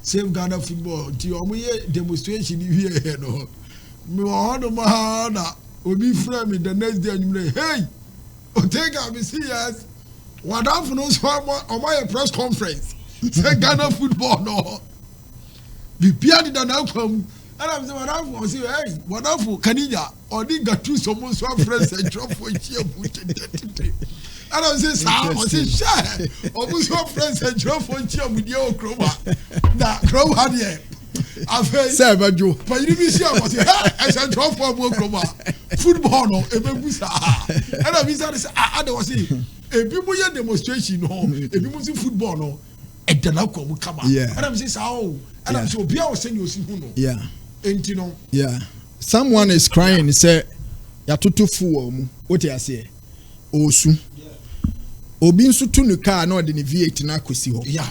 save Ghana football. To your demonstration here, no. Me want to be friend me the next day and you say, hey, Ortega, me see us. What happened knows on my press conference. Say Ghana football, no. We peered the outcome. And I'm saying, what happened? Say, hey, what happened? Kaninja, or they got two someone so friends and drop for cheer. And I say, sir, I say, share. Almost your friends and drop for cheer with your crowbar. That crow had here. I say, but you didn't see I say, I shall drop for more crowbar. Football, no, a baby, sir. And I say, I don't see. If you want demonstration, no, if you want football, no, and the local will come out. Yeah. And I'm saying, oh, and I'm so be our senior, yeah. And you know, yeah. Someone is crying. He said, "Yatutu fu what you say? Osu. Obi nsu tu car no de V8 na kosi ho. Yeah.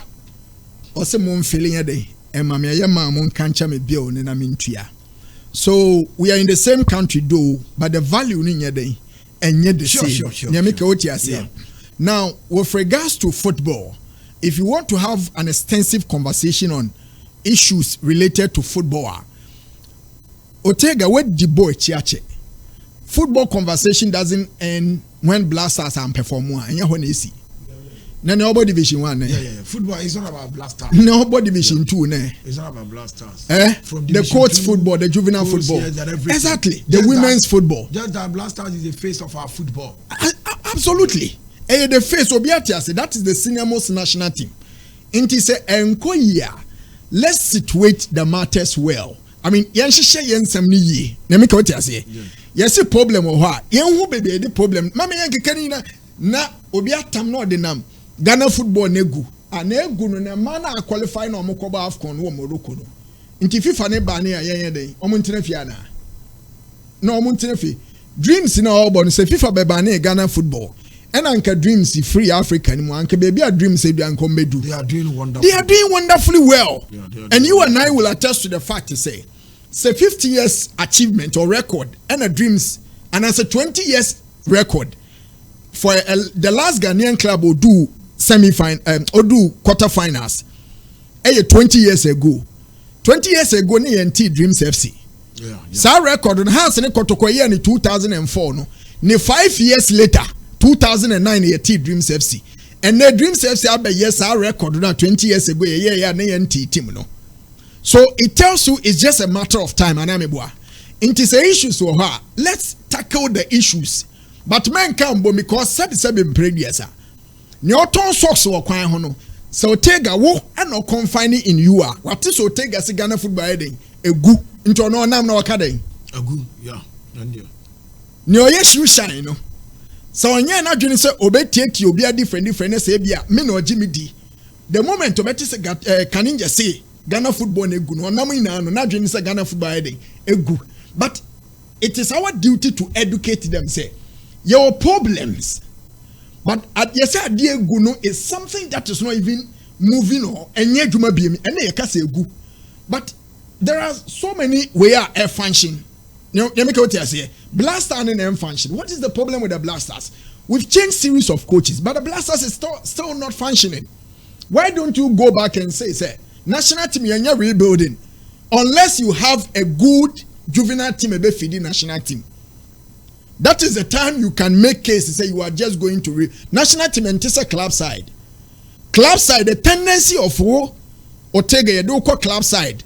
Ose mo feeling e dey. E ma me ye ma mo nkancha me bill ne na me ntua. So we are in the same country though, but the value ni nye dey enye the same. Sure. Nyame ka what you say. Now, with regards to football, if you want to have an extensive conversation on issues related to football, Ortega, what the boy chiache? Football conversation doesn't end when Blasters are performing. And you're see. No, nobody division 1. Yeah. Football is not about Blasters. Nobody division 2. It's not about Blasters. From the courts football, the juvenile football. Exactly. The women's football. Just that Blasters is the face of our football. Absolutely. The face of Biatiase, that is the senior most national team. And he said, let's situate the matters well. I mean, share some ye. Let me what you say. Yes, a problem or what? Who baby the problem. Mamma Yankanina na obiatam no de nam. Ghana football negu. And egu no man are qualifying on Mokoba Afcon or Morocco. Inti FIFA ne bani a yen day. Omuntinefiana. No Muntinefi. Dreams in our born say FIFA bebane Ghana football. And Anka Dreams free Africa anymore. Anka baby a dreams say they are doing wonderfully. They are doing wonderfully well. And you and I will attest to the fact to say 50 years achievement or record and a dreams and as a 20 years record for the last Ghanaian club will do semi-final or do quarterfinals 20 years ago. 20 years ago ni NT Dreams FC. Sa record on has ne kotokoye in 2004 no. Ni 5 years later 2009 NT Dreams FC. And the Dreams FC have yes our record na 20 years ago yeah NT team no. So it tells you it's just a matter of time. And it is issues for her. Let's tackle the issues. But men can't bo because 7 previous. Newton socks or quite hono. So Ortega wo and no confining in you are. What is Ortega Ghana football heading? A goo into no name no academy. A goo, yeah. No yes you shine no. So on ye na dwene say obetieti obi a different say bia me no Jimmy D. The moment obeti say Kaninja say Ghana football egu no nam ina no na dwene say Ghana football heading egu. But it is our duty to educate them say your problems. But at yes egu no is something that is not even moving or enye dwuma biem ene ye ka say egu. But there are so many way air function. You know, make what you say. Blaster and M function. What is the problem with the Blasters? We've changed series of coaches, but the Blasters is still not functioning. Why don't you go back and say, national team you're rebuilding, unless you have a good juvenile team, a feeding national team. That is the time you can make cases say you are just going to national team and just a club side. Club side, the tendency of Ortega, you do call club side.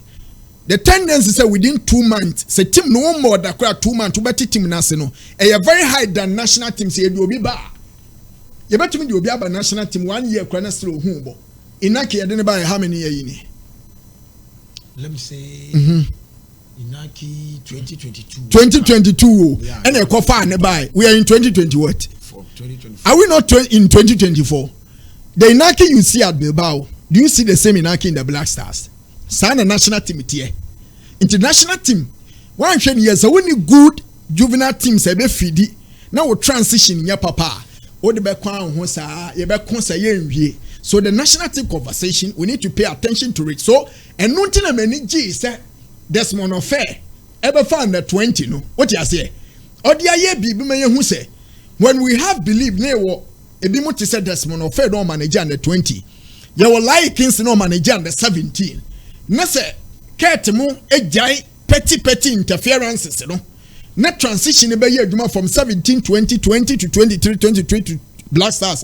The tendency say within 2 months, say team no more than 2 months to better team national. A very high than national team say you be bar. You better me you be aba national team 1 year kwana still humbo. Inaki you didn't buy how many year ini? Let me say Inaki 2022. 2022. Yeah, and a cofa ne buy. We are in 2020 what? For 2024. Are we not in 2024? The Inaki you see at Bilbao, do you see the same Inaki in the Black Stars? Sana national team here. International team. 1 years only good juvenile teams ebe fidi. Now we transition in your papa. O de be kwan ho sa, ye be kon sa ye nwie. So the national team conversation, we need to pay attention to it. So and nothing na many G say Desmond Affair. Ever found the 20 no. What you say? Odi aye bibi me hu say when we have believed na wo ebi mo ti say Desmond Affair no manager under 20. You will like Kings no manager under 17. Nese Kurt mu ejai petty interferences no. Na transition be ye adwuma from 17-20 to 23-23 to Black Stars.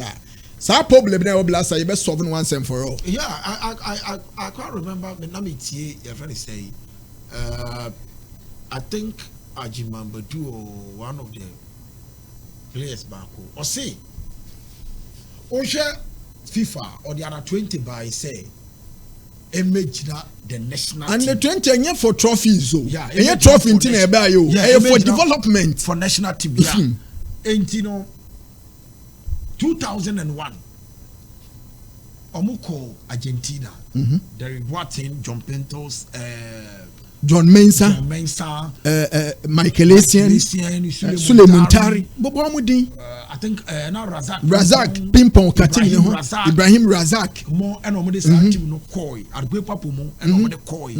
So problem na Black Stars you be solve once and for all. Yeah, I can't remember the name your friend say I think Ajimambadu or one of the players back or say FIFA or the other 20 by say image that the national and team. the 20 and for trophies so yeah and trophy in for development for national team yeah and you know 2001 Omuko Argentina Derek Watson John Pintos John Mensah Michael Essien Suleiman Tari I think now Razak Pimpon Katini Ibrahim Razak more and omode sa team no koi adwe papo mo and omode koi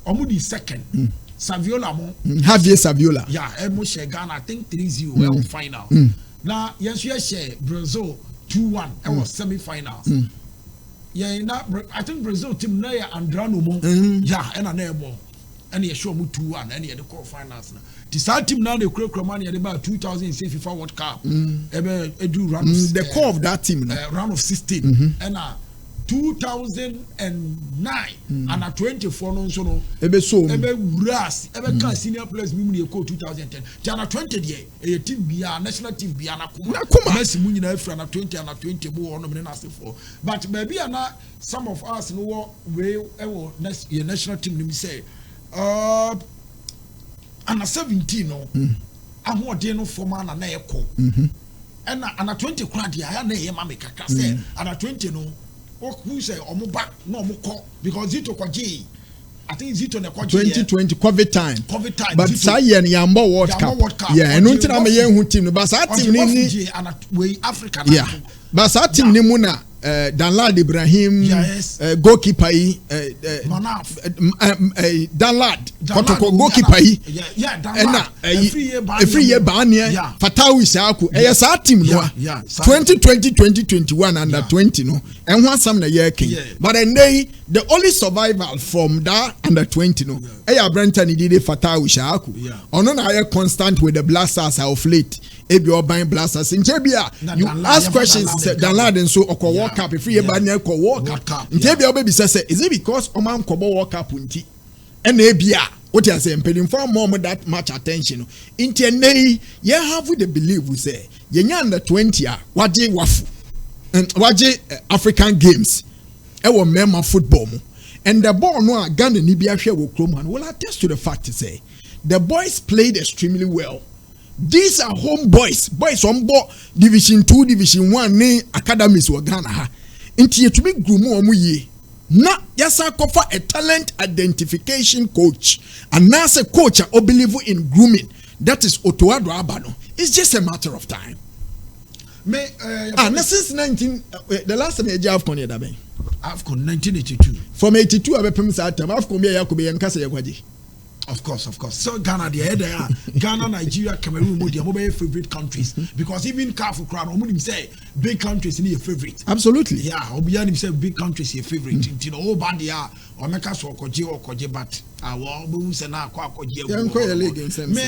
omudi second Saviola mo Javier Saviola yeah emo share Ghana I think 3-0 well final now yes share Brazil 2-1 and was semi-finals yeah I think Brazil team na ya Andrano mo yeah and an ebo and you show me 2-1 and you the quarter finals now. The side team now they create money at about 2006 FIFA World Cup. Edu round of the core of that team round of 16 and 2009 and 24 no so no ras can senior players we go 2010 Jana 20 there team bia national team bia na kuma Messi mu nyina afra na 20 and 20 bo ono me na se for but maybe na some of us no we national team nim say and 17 no ahode no formal na ekọ and na 20 kwad ya na ye ma me kaka say and 20 no who say omoba no omukọ because Zito kwaje I think Zito na kwaje 2020 COVID time but Zito, say ye na Yambo World Cup yeah enu ntina me ye hu team no but that team ni we Africa yeah but that team ni mu na Danlad Ibrahim goalkeeper yi Danlad goalkeeper yi every year bania Fatawu Isaku sa team no 2020-2021 under 20 no and one some na year king but then the only survival from that under 20 no Brenton did Fatawu Isaku ono na ye constant with the Black Stars of late ebi oban blasters ntebia you ask questions Danlad and so okọ World Cup if you ba na okọ World Cup ntebia obebi say is it because oman kobo World Cup nti and ebia what you say impeding for more that much attention nti nei ye have the belief we say ye nya under 20 a waje wafu and waje African games e wo member football mu and the ball no a Ghana ni bia hwe wo krom will attest to the fact to say the boys played extremely well. These are home boys on board Division 2, Division 1 ne academies wa Ghana ha. Inti yetumi grumu omu ye. Na yasa kofa a talent identification coach. And now say coach or believe in grooming. That is Otoado Abano. It's just a matter of time. Since 19 the last time AFCON yeda ben. AFCON 1982. From 82 abepem sa time AFCON be yakobe yankasa yakwaje. Of course. So Ghana, there, Ghana, Nigeria, Cameroon, they are my favorite countries because even Kafu Crown, Omudim say big countries need a favorite. Absolutely. Yeah, Obianim say big countries your favorite. You know, Bandia, or make us or Koje, but our booms and our Kwakoje. Me,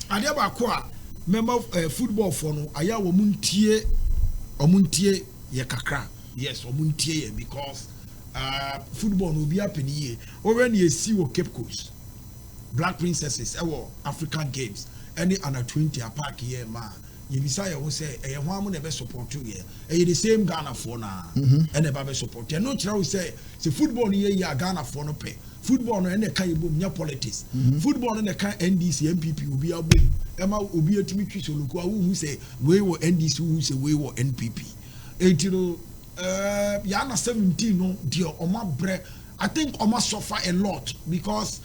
Adiaba Kwa, member football for no, Aya Omuntie, Yakakra. Yes, Omuntie, because football will be happening here. Or when you see what Cape Coast. Black Princesses, African Games, any under 20 a park here, man. You decide, will say, a woman never support you here. The same Ghana for now, and never support you. No, I will say, the football here, Ghana for no pay. Football and the kind of politics. Football and the kind NDC, MPP will be a boom. Emma will be a Timmy who say, we were NDC, who say, we were NPP. And you know, Yana 17, no, dear, Oma Bre, I think Oma suffer a lot because.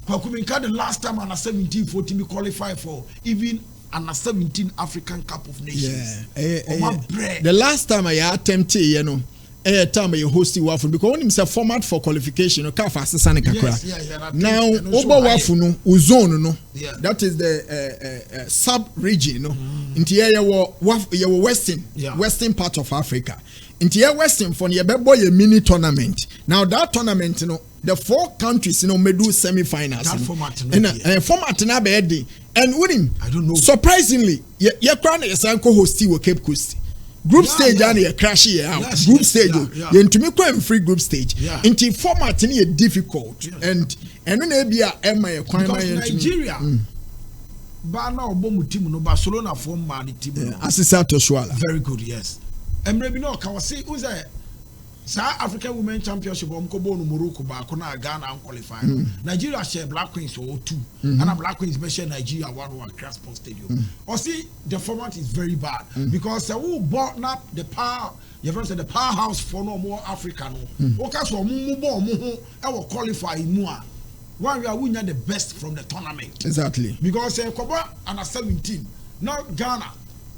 The last time under 17-14 we qualified for even under 17 African Cup of Nations. The last time I attempted, you know, time you hosted Wafu because when himself format for qualification, you know, now over Wafu no Uzone no, that is the sub region, no, into your western part of Africa. Into your western for your boy a mini tournament. Now that tournament, you know. the 4 countries medu semi-finals. That format and format na be and winning. I don't know. Surprisingly, ye crown yesanko hosti wo Cape Coast. Group stage and you crash here out. Group stage. You ntumi kwa free group stage. Inti format ni difficult and no be a Emma kwan Nigeria. Ba na obomu team no Barcelona form man team. Asisa Toshwala. Very good, yes. Emre bi no ka wase uza African Women Championship Morocco ba na Ghana qualify. Nigeria share Black Queens or 2 and Black Queens be share Nigeria 1-1 Crossport Stadium. Or see the format is very bad because who bought up the power the powerhouse for no more African. Okay, so mu qualify more. Why we are winning the best from the tournament. Exactly. Because Koba under 17 now Ghana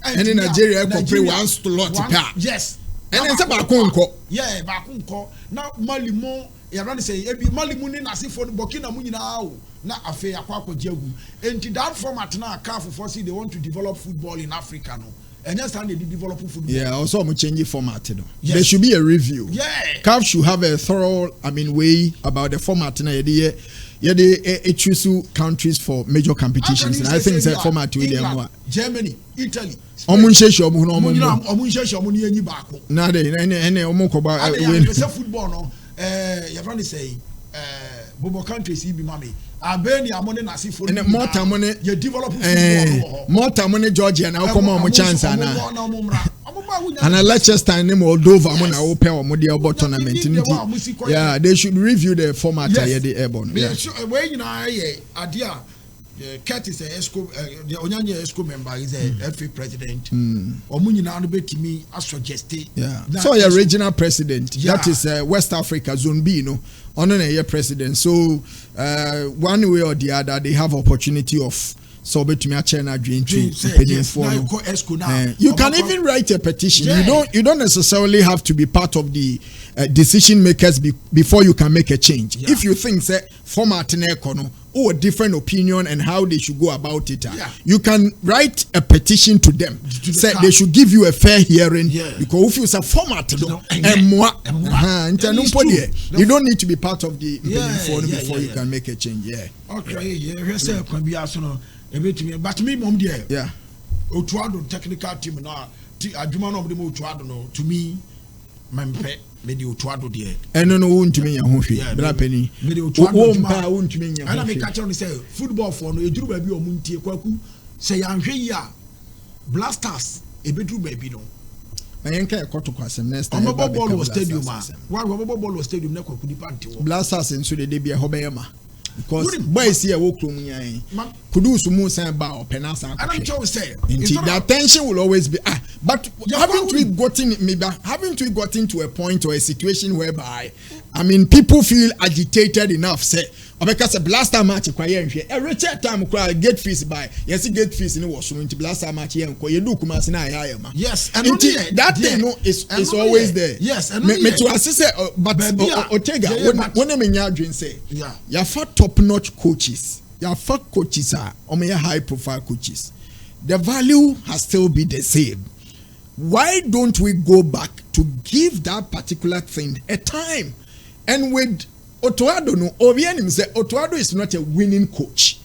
and in Nigeria play one slot. Yes. And then Bakunko. Yeah, Bakunko. Now Malimo, you run say, Malimu ni nasi for Burkina Munina na afe akwako jegu. And that format now CAF for see they want to develop football in Africa no. And just how they develop football. Yeah, also I'm changing format. Yes. There should be a review. Yeah. CAF should have a thorough, way about the format. They choose countries for major competitions. And I think that format will be Germany, Italy. Football no. You're trying to say Bobo countries be mommy. Albania money nasi for and more time money you develop football. More time money Georgia now come on chance and Leicester name Moldova when I open or Modiabo tournament. Yeah, they should review the format of the airborne. Yeah. When you know idea Curtis Esco the Onyanya Esco member is a FA president. Omunina no betimi suggest. Yeah. So your regional president. That is West Africa Zone B, no. On a president. So one way or the other they have opportunity of so between a China dream to you can even write a petition. You don't necessarily have to be part of the decision makers before you can make a change. If you think that format or a different opinion and how they should go about it, you can write a petition to them. Say they should give you a fair hearing because if you say format you don't need to be part of the before you can make a change. But me mom dear. Yeah. Otuado technical team na adwuma no mo Otuado no to me mempe me di Otuado dear. Eno no wontumi nya ho hwe. Bra pani. Me di Otuado mpa wontumi nya ho. Ana me ka tell say football for no eduru ba bi o muntie kwaku say yanhwe yi a Blasters ebeduru ba bi no. Ayenka ekoto kwasem next time. Ball stadium a. Why ball stadium na kwaku di panty wo. Blasters nso de bia hobeyema. Because boys here will come here. Kudus mu say ba penasa. And I'm just saying the attention will always be but haven't we gotten to a point or a situation whereby people feel agitated enough say because a blaster match kwaye nhwe every time kwa gate fees by yes gate fees ni was so blaster match here ko ye do kuma se na ya ma yes and that thing no is always there yes and me to assist but Ortega when me nya adwen say ya for top notch coaches ya for coaches are high profile coaches the value has still be the same. Why don't we go back to give that particular thing a time? And with Otuado no Obianim say Otuado is not a winning coach.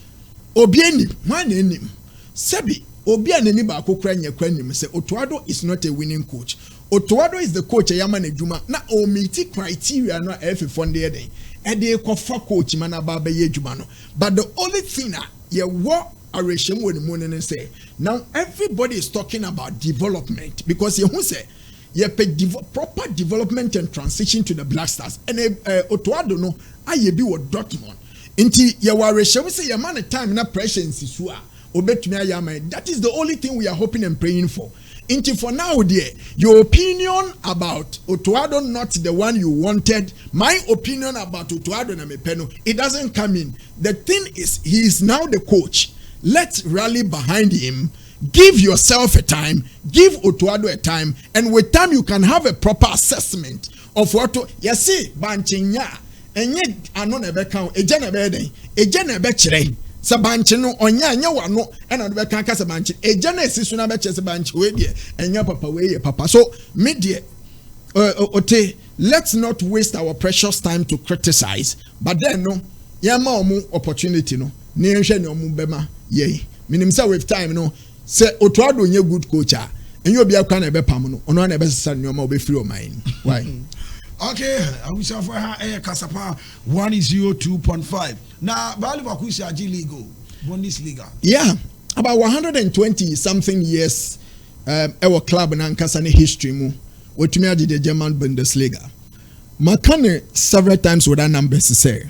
Obianim man enim Sebi Obianani ba kokra nya kwanim say Otuado is not a winning coach. Otuado is the coach Yamane Juma na o meet criteria no efe fonde den e dey kofa coach man aba ye Juma no. But the only thing ye what say now everybody is talking about development because you say proper development and transition to the Black Stars and Otuado no aye bi wo Dortmund inti ye ware shemu say ye man time na pressure nsisu a obetumi ayama that is the only thing we are hoping and praying for. Inti for now dear your opinion about Otuado not the one you wanted, my opinion about Otuado na mepeno it doesn't come in. The thing is he is now the coach. Let's rally behind him. Give yourself a time. Give Otuado a time. And with time, you can have a proper assessment of what to... You see, Banchinya. And yet, I know never count. A generation. A generation. Sabanchino, Onya, no, and I never can't cast a banch. A generation is soon about chess a banch. And your papa, way, papa. So, media. Ote, let's not waste our precious time to criticize. But then no, yama omu opportunity no. Ni enhwe ni omu bema ye. Minim say with time no. Say Otuado nye good coach a. Enyo obi akwa na ebe pam no. Ono na ebe sesa nyoma obe free o mind. Why? Okay, I wish for her Kasapa 102.5. Now, Balivaku is a G League, Bundesliga. Yeah, about 120 something years. Our club in Ankasane history mu. What me the German Bundesliga. Makane several times with that number say.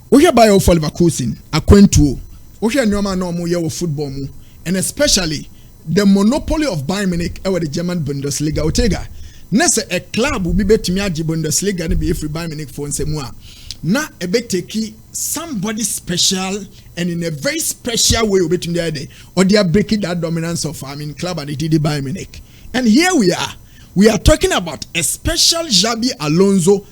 We hear by of Leverkusen, Aquentuo. We hear no man no more year of football mu, and especially the monopoly of Bayern Munich over the German Bundesliga. Ortega. Nese a club will be betimi agi Bundesliga and be free Bayern Munich for nsemua. Na e be take somebody special and in a very special way between the day or they are breaking that dominance of club and the Bayern Munich. And here we are. We are talking about a special Xabi Alonso.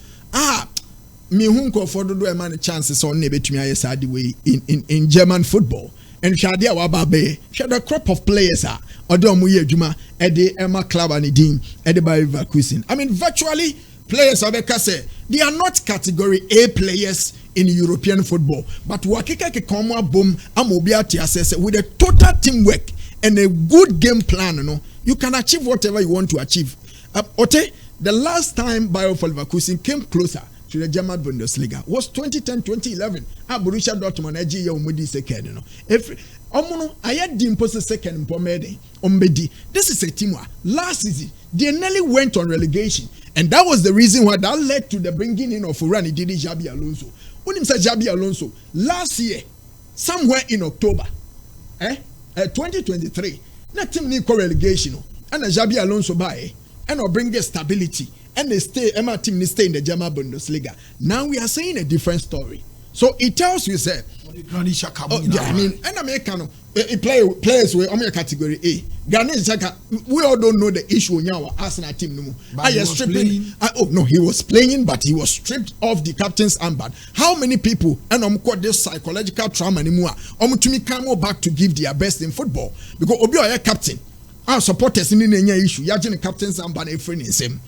Me hunko for do a man chances on between ayesadi way in German football. And Shadia Wababe, she had a crop of players Odomuye Juma, Eddie Emma Club and Edin, Eddie by Leverkusen. I mean, virtually players of Ekase, they are not category A players in European football. But Wakika Kekoma Boom, Amobiati assess with a total teamwork and a good game plan, you can achieve whatever you want to achieve. Ote, the last time Bayer Leverkusen came closer to the German Bundesliga was 2010-2011. Borussia Dortmund eji ya umudi second no. Omono ayadi impose second pomede ombedi. This is a team last season they nearly went on relegation, and that was the reason why that led to the bringing in of Urani Didi Xabi Alonso. When him say Xabi Alonso last year somewhere in October 2023 na team ni relegation and Xabi Alonso buy and bring stability. And they stay, Emma team they stay in the German Bundesliga. Now we are saying a different story. So it tells you, sir. I mean, and American players were on your category A. Ghanaian, we all don't know the issue in our Arsenal team. He was playing, but he was stripped of the captain's armband. How many people and got this psychological trauma anymore? To me come back to give their best in football because Obi are captain. Our supporters in the issue. Yajin captain's armband a friend in same.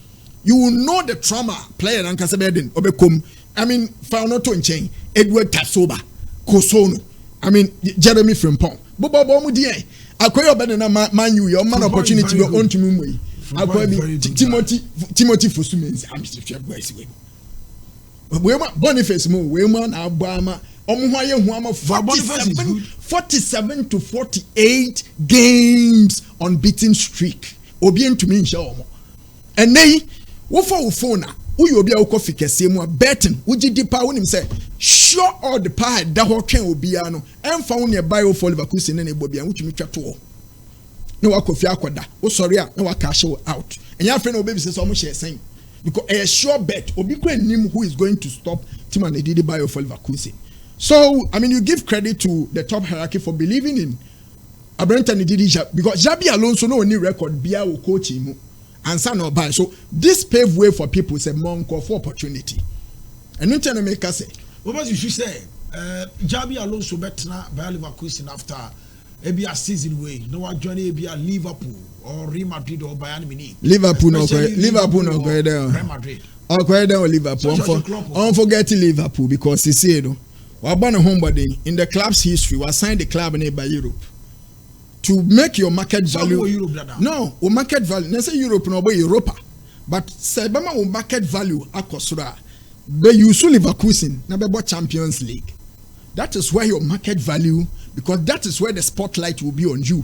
You will know the trauma player and Kasabedin Obekum. I mean, Faunoto and Chain, Edward Tasoba, Kosono. I mean, Jeremy Frimpong. Bobo Bomudie. Akoyo Benana Manu, your man opportunity to go on to Mumwe. Timothy Fusumens. I'm Mr. Chef. Boniface Mo, Wayman, Obama, Omuhaye Huama 47 to 48 games unbeaten streak. Obien to me, Shawmo. And they Wofa ufona uyo obi a ukofi kese mu betting uji dipa wonim say sure all the pie da ho twen obi ano emfa wo ne buy for Leverkusen na ebobia wutumi twato na wakofi akoda wo sorry a na wakash out enya afre na obi se so mo share sen because a sure bet obi kwa nim who is going to stop team and did buy for Leverkusen. So I mean, you give credit to the top hierarchy for believing in Abraham Didija because Xabi Alonso no any record bia wo coach him and son or buy. So this pave way for people say more for opportunity. And you tell me say what you should say Xabi Alonso betna by Leverkusen after a season way. No one join a Liverpool or Real Madrid or Bayern Munich. Liverpool no go there. Real Madrid. Or go there or Liverpool. Don't forget Liverpool because he said we born a homebody in the club's history. We signed the club in by Europe. To make your market value, no, or market value. Let's say Europe, no, but Europa. But say, Bama market value akosura. But you so Leverkusen, na be Champions League. That is where your market value, because that is where the spotlight will be on you.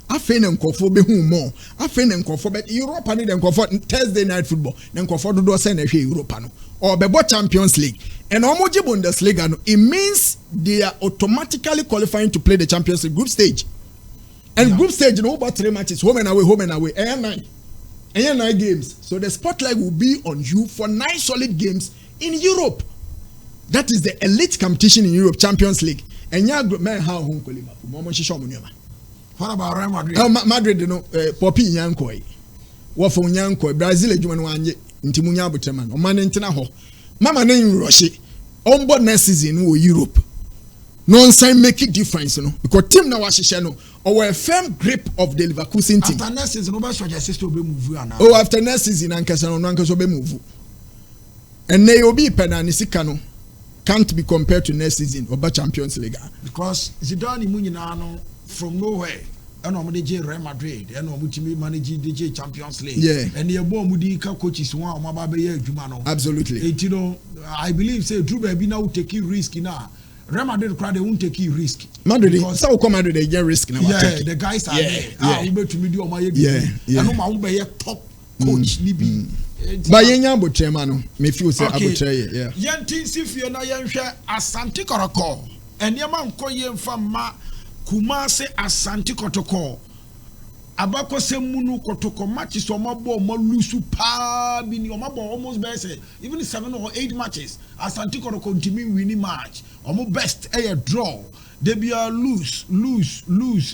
I find them comfort be who more. I find them comfort, but Europa need them comfort Thursday night football. Them comfort do send a Europa no or be Champions League. And Omoji Bundesliga no. It means they are automatically qualifying to play the Champions League group stage. And group stage, about 3 matches, home and away, and 9 games. So the spotlight will be on you for 9 solid games in Europe. That is the elite competition in Europe, Champions League. And yeah, man, how home what about Real Madrid? Madrid, you know, Poppy Yankoi. What for Yankoi? Brazil, you want Intimunya Butaman, or Manentina Ho. Mama name Russia. On board next season, Europe. No sign make it difference, you know, because team now was no or a firm grip of the Leverkusen team. After next season, nobody should just be move. Oh, after next season, Ankasa be move. And they will be Penanisicano can't be compared to next season or Champions League. Because Zidane Munino from nowhere. And I'm the Real Madrid, and I'm managing the Champions League. Yeah. And the Mudika coaches one Jumano. Absolutely. You know, I believe say Drew Baby now take risk now. Real Madrid crowd they won't take risk. Madrid, so come Madrid they get risk now. Yeah, the guys are there. Able to media my I know my be top coach Nibi. But yenya botrema me feel say abotre yeah. Yantin sifie na yenhwe Asante Koroko. Enema nko yemfa ma Kumase Asante Kotoko. Abako semunu Kotoko matches or mabo mo lusu pa bini or mabo almost best even 7 or 8 matches. Asante Kotoko continue winning match. Omo best a draw. They be a lose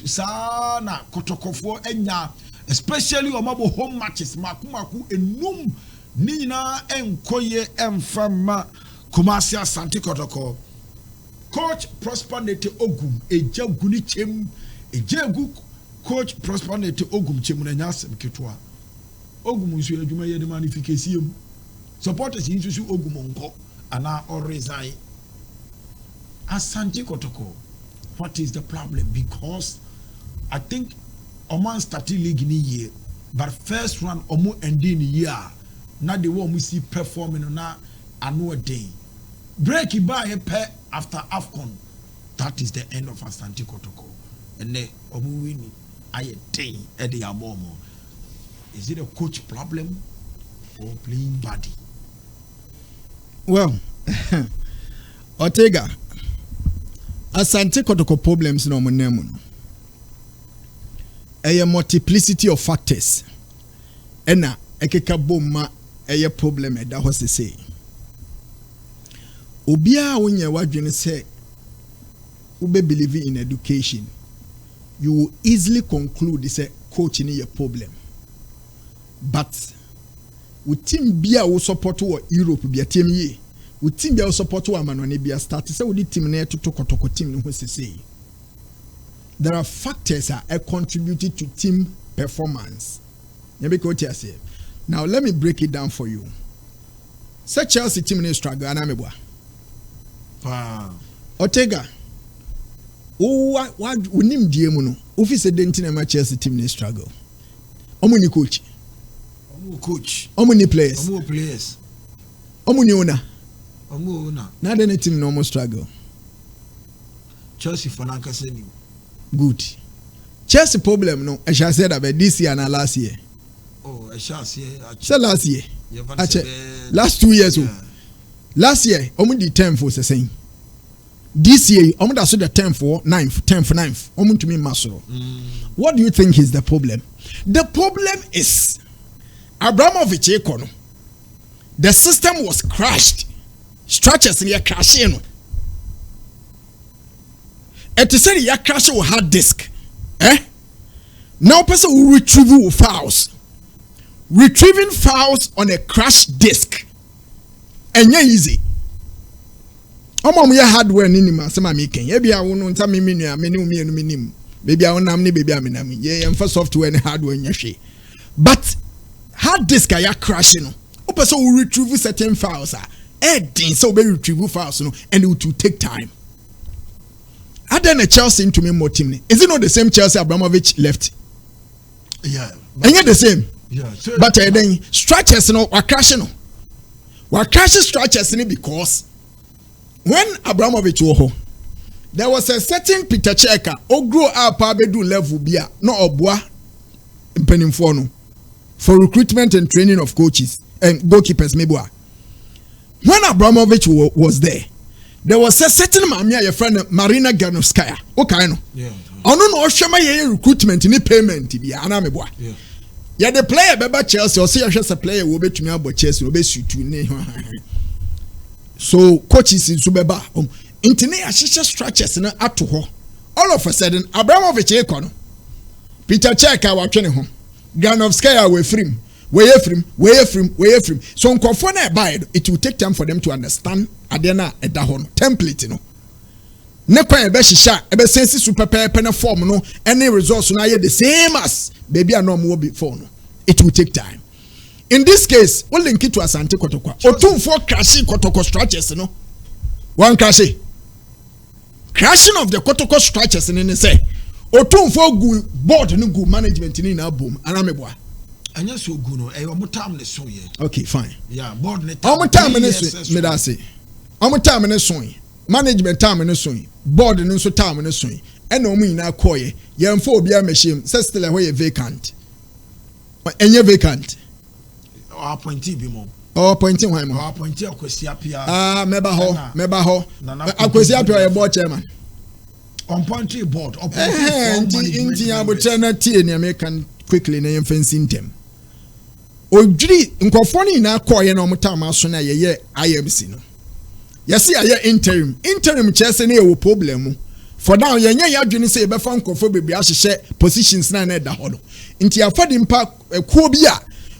sana Kotoko for enya especially or mabo home matches makumaku enum nina enkoye emfama Kumase Asante Kotoko. Coach Prosperity Ogum, Eja Gunichem, Ejagu, Coach Prosperity Ogum Chemunanyas Kitwa. Ogum is your Jumaya the Magnification. Supporters into Ogumonko, and now all resign. Asante Kotoko, what is the problem? Because I think Oman started league in a year, but first run Omo ending year, not the one we see performing on a day. Break it by a pair after AFCON. That is the end of Asante Kotoko. And then Omuwini I day at the Amomo. Is it a coach problem or playing body? Well, Ortega, Asante Kotoko problems no monemun. A multiplicity of factors. Ena ekeka bomma a problem that was to say. Obia when you wadwene say ube believe in education, you will easily conclude this coaching is a problem. But with team bia wo support wo Europe bia team ye, with team bia wo support wo Amanwane bia start say with team na to tokotoko team no say. There are factors that are contributed to team performance. Now let me break it down for you. Say Chelsea team na struggle anamebwa. Ortega, what unim diemu no? Office denti na Chelsea team ne struggle. Omo ni coach. Omo ni players. Omo ni owner. Na the team no more struggle. Chelsea for nankaseni. Good. Chelsea problem no. I shall say that this year and last year. Oh, I shall say. Say last year. Last 2 years. Yeah. Last year, omo di 10 for saying. This year, omo da so the 10 for 9th, 10 for 9th. Omo to me masoro. What do you think is the problem? The problem is Abramovich econo. The system was crashed. Structures in your crashing. It is said your crash with hard disk. Now person will retrieve files. Retrieving files on a crash disk. And yeah, easy. Omo ya hardware ni ma se ma making. Ye bia wo no nta me menu a me ne umi enu minim. Baby a wonam ne baby a me nam. Ye emfa software ne hardware nya hwe. But hard disk ya crash no. O person will retrieve certain files din so be retrieve files no and it will take time. Then a Chelsea into me more team. Is it not the same Chelsea Abramovich left? Yeah. And yet the same. Yeah. But then structures no were crashing. Were crashing structures because when Abramovich was home, there was a certain Peter Checker who grew up do level bia no obwa mpenimfo for recruitment and training of coaches and goalkeepers maybe. When Abramovich was there was a certain mamia your friend Marina Ganovskaya. Okay, no. Yeah. Ono no ohwema ye recruitment ni payment bia anameboa. Yeah. Yeah, the player beba Chelsea or say a player will be to me about Chelsea will be suitu ne. So coaches in Subeba intine ahyehyɛ structures na ato hɔ. All of a sudden Abramovich ekono. Peter Checker watwene ho. Ganovskaya we free. We free. So nkofo na buy it will take time for them to understand adena edahon template no. ne kwan ebe hihya ebe sense super pepe na form no any results na the same as baby a no more before no. It will take time. In this case, we link it to Asante Kotoko. Otumfo crashing Kotoko structures, no. One crashing of the Kotoko structures in say. Otumfo good board no good management in our boom. Anameboa. Anya so good no. Omutam ne so ye. Okay, fine. Yeah, board ne. Omutam ne so. Me da say. Omutam ne so. Management time ne so. Board ne so time ne so. Ena omu nyina koye. Yemfo obi a machine. Say still where vacant. Enye vacant. Appointee bi mo. Appointee why mo? Appointee Akwesi Apia. Meba ho. Akwesi Apia ye board chairman. Appointee board. Inti abotre na tie ne American quickly na fencing them. Odwiri nkofoni na akoye na omutama so na ye IMC no. Yesi aye interim chese na e wo problem. For now yenye yadwene say be fa nkofo bebi ahye positions na da ho no. Inti afadi mpa kuo bi a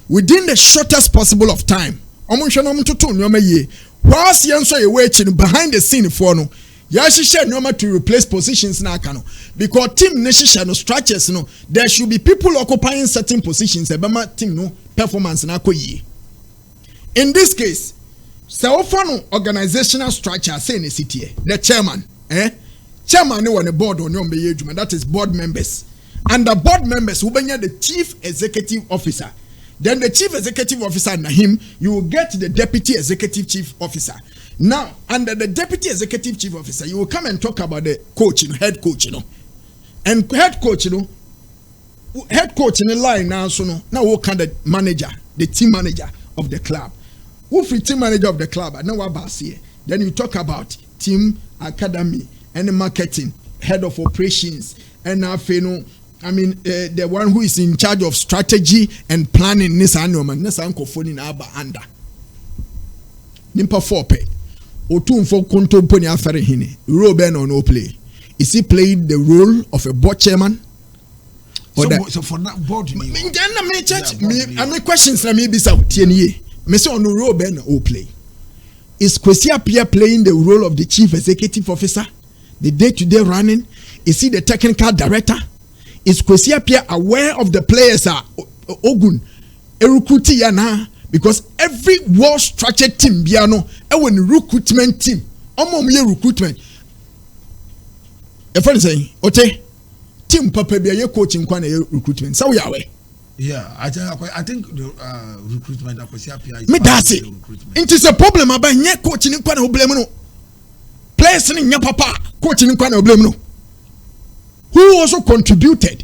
within the shortest possible of time. Omunhwe no mtoto nyoma ye. Whilst yenso ye wechi no behind the scene for no. Ya hihye nyoma to replace positions na aka no. Because team ne hihye no structures no, there should be people occupying certain positions ebema team no performance na akoyi. In this case, so no organizational structure say ne city the chairman, chairman ne on the board on your adwuma, that is board members. And the board members will be the chief executive officer. Then the chief executive officer and him, you will get the deputy executive chief officer. Now, under the deputy executive chief officer, you will come and talk about the coach, head coach, And head coach, head coach in the line now, so now we'll kind of manager, the team manager of the club. Who free team manager of the club? I know what about here. Then you talk about team academy and marketing, head of operations, and the one who is in charge of strategy and planning. Nisa nkofoni na aba under. Nimpa 4 pe. Otumfo konto poni afere hine. Ruben or no play. Is he playing the role of a board chairman? So for that board, I mean questions na me bisa tienie. Me say on Ruben or play. Is Kwesi Apia playing the role of the chief executive officer? The day-to-day running? Is he the technical director? Is Kwesi Apia aware of the players Ogun recruiting yana? Because every well-structured team biano when recruitment team recruitment. A friend saying, "Ote team papa be a coaching kwana recruitment." So we are aware. Yeah, I think the recruitment of Kwesi Apia is me that's it. It is a problem about nye coaching kwana o blame no. Players ni nya papa coaching kwana o blame no. Who also contributed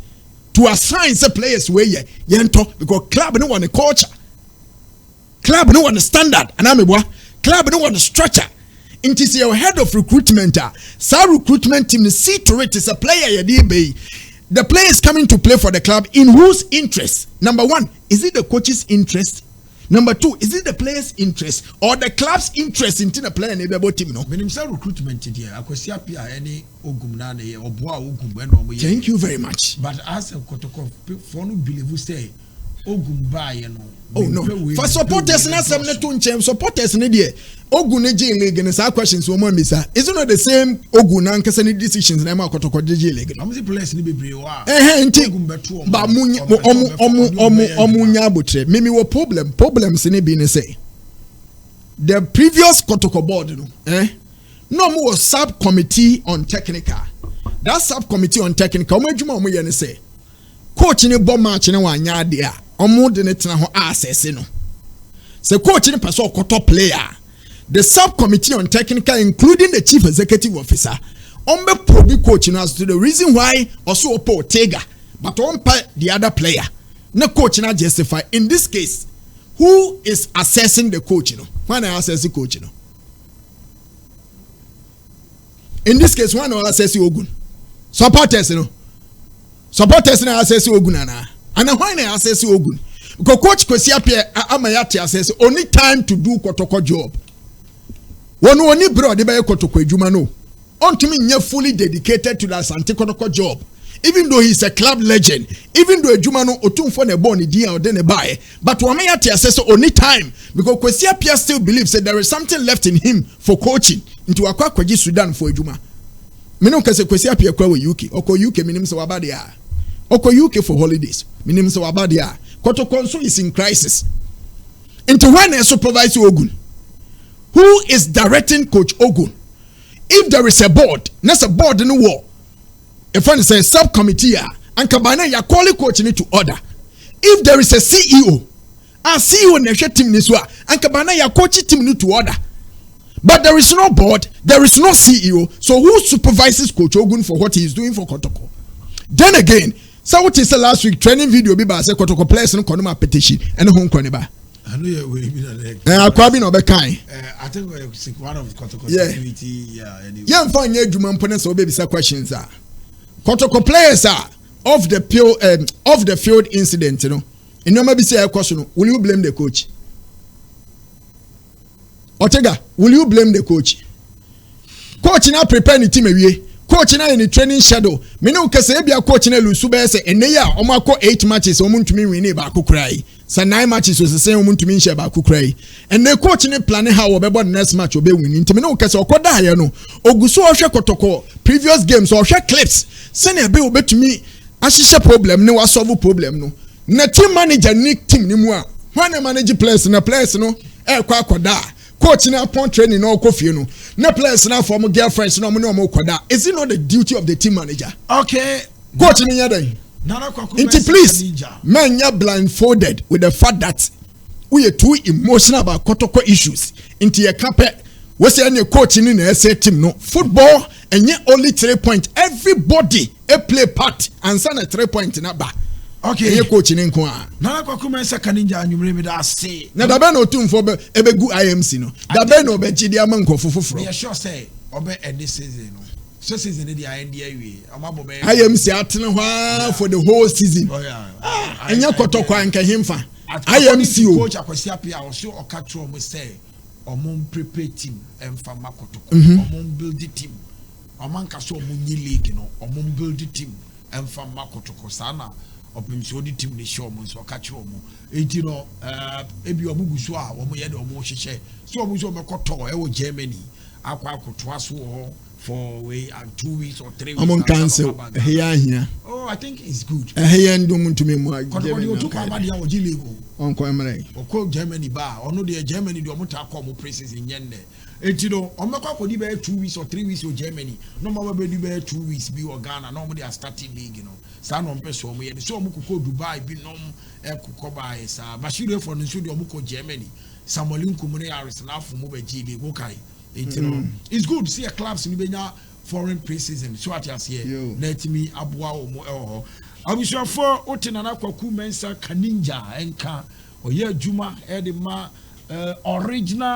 to assign the players where yento because club no want a culture, club no want a standard, and club no want a structure. It is your head of recruitment. Sa recruitment team see to it is a player the player is coming to play for the club in whose interest? Number one, is it the coach's interest? Number two, is it the player's interest or the club's interest in the player and the team? No. Recruitment any thank you very much. But as a Kotoko, for no believe we say Ogun buy oh no. For supporters na semne to nchem supporters ne de Ogun ne J League and sa questions wo man bisa. Is it not the same Ogun na nkasa ne decisions na ma Kotoko J League? Am the players ni bebre wa. Nti ba omu nya abotre. Mimi wo problems ne bi ne say. The previous Kotoko board no no mo was subcommittee on technical. That subcommittee on technical mo adwuma mo ye ne say coach ni bo match ne wa nya ade a omo de ne tena ho access no. Se coach ni person koto player. The subcommittee on technical including the chief executive officer ombe probi coach no as to the reason why also Ariel Ortega but on the other player. No coach na justify in this case who is assessing the coach no. When I assess the coach no. In this case, one will assess Ogun. Supporters, you know. Supporters na assess Ogun ana. And why na assess Ogun? Because coach Kwesi Apia amayati assess only time to do Kotoko job. One only bro de be Kotoko ejuma no. Ontimi nye fully dedicated to that Asante Kotoko job. Even though he's a club legend, even though ejuma no otumfo ne born dia or den buy, but wamayati assess only time because Kwesi Apia still believes that there is something left in him for coaching. Into akwa kwaji Sudan for ejuma. me no kase kwesi apia kwa UK oko UK minim se waba dia oko UK for holidays minim se waba dia Kotoko nso is in crisis into when a supervisor Ogun who is directing coach Ogun if there is a board there's a board in the war if one say subcommittee and kabana ya call coach need to order if there is a CEO a CEO na hwe team ni so and kabana ya coach team need to order. But there is no board, there is no CEO. So who supervises Coach Ogun for what he is doing for Kotoko? Then again, so what is the last week training video be say Kotoko players no konoma petition and home koniba. I know you will be no be kind. I think one of Kotoko security yeah find your dwuma mpone so be bisa questions are. Kotoko players are of the field incident, you know. In no be say question, will you blame the coach? Ortega, will you blame the coach? Coach now prepare the team away. Coach now in the training shadow. Me no kase ebia coach na lusu be say ene ya omako 8 matches omuntumi win ba akukrai. Sa 9 matches so say omuntumi nche ba akukrai. And the coach ne plan how obebo the next match obe win. Nti me no kase okoda ya no. Oguso ohwe Kotoko previous games ohwe clips. Say na be obetumi ahihye problem ne wa solve problem no. Na team manager nick team ni mu a. When manage players no kwa akoda. Coach na upon training no coffee no. Na players na form girlfriends no mo kwada. Is it not the duty of the team manager? Okay. Coach ni yada. Inti please. Man ya blindfolded with the fact that we are too emotional about Kotoko issues. Inti ya kape we say any coach ni na say team no. Football and yet only 3 points. Everybody a play part and send a 3 point na ba. Okay. Ye coach ni nko a. Na kwa kumensa Kaninja anwumre me da say. Na da be no tumfo be ebegu IMC no. Da be no be gidi ama nkofo foforo. Me sure say obe end season no. So season the end awie. Amabo be IMC atene hwa for the whole season. Oh yeah. Enya Kotoko anka himfa. IMC o. Coach akwasi apia o so okatro mo say omon prepare team emfa makotoko. Omon build the team. Oman kaso omon nyi league no. Omon build the team emfa makotoko sana. Opimso di team ni show mo so okatro mo. Enti no ebi obugu so a omo ye de omo hyehyɛ. So omo so mekoto e wo Germany. Akwa akotoa so for 2 weeks or 3 weeks. Amon cancel. Here. Oh, I think it's good. Here ndum ntumi mu. Kotoko to kwa badi o gilego. Onko emre. Oko Germany ba, ono de Germany de omo ta akọ mo preseason nyenne. Enti no, omekwa akodi be 2 weeks or 3 weeks o Germany. No ma be di be 2 weeks bi o Ghana. No mo de starting league no. Sa no mpeso omo ye. So omo kokọ Dubai bi no ekokọ ba esa. Bashiru for no so de omo ko Germany. Samuel Nkumune Aris na afu mo be gile go kai. It's good to see a clubs in the foreign preseason. So what you say? Let me abua omo. I wish you for Otinana Kwaku Mensa Kaninja enka oye Juma edema original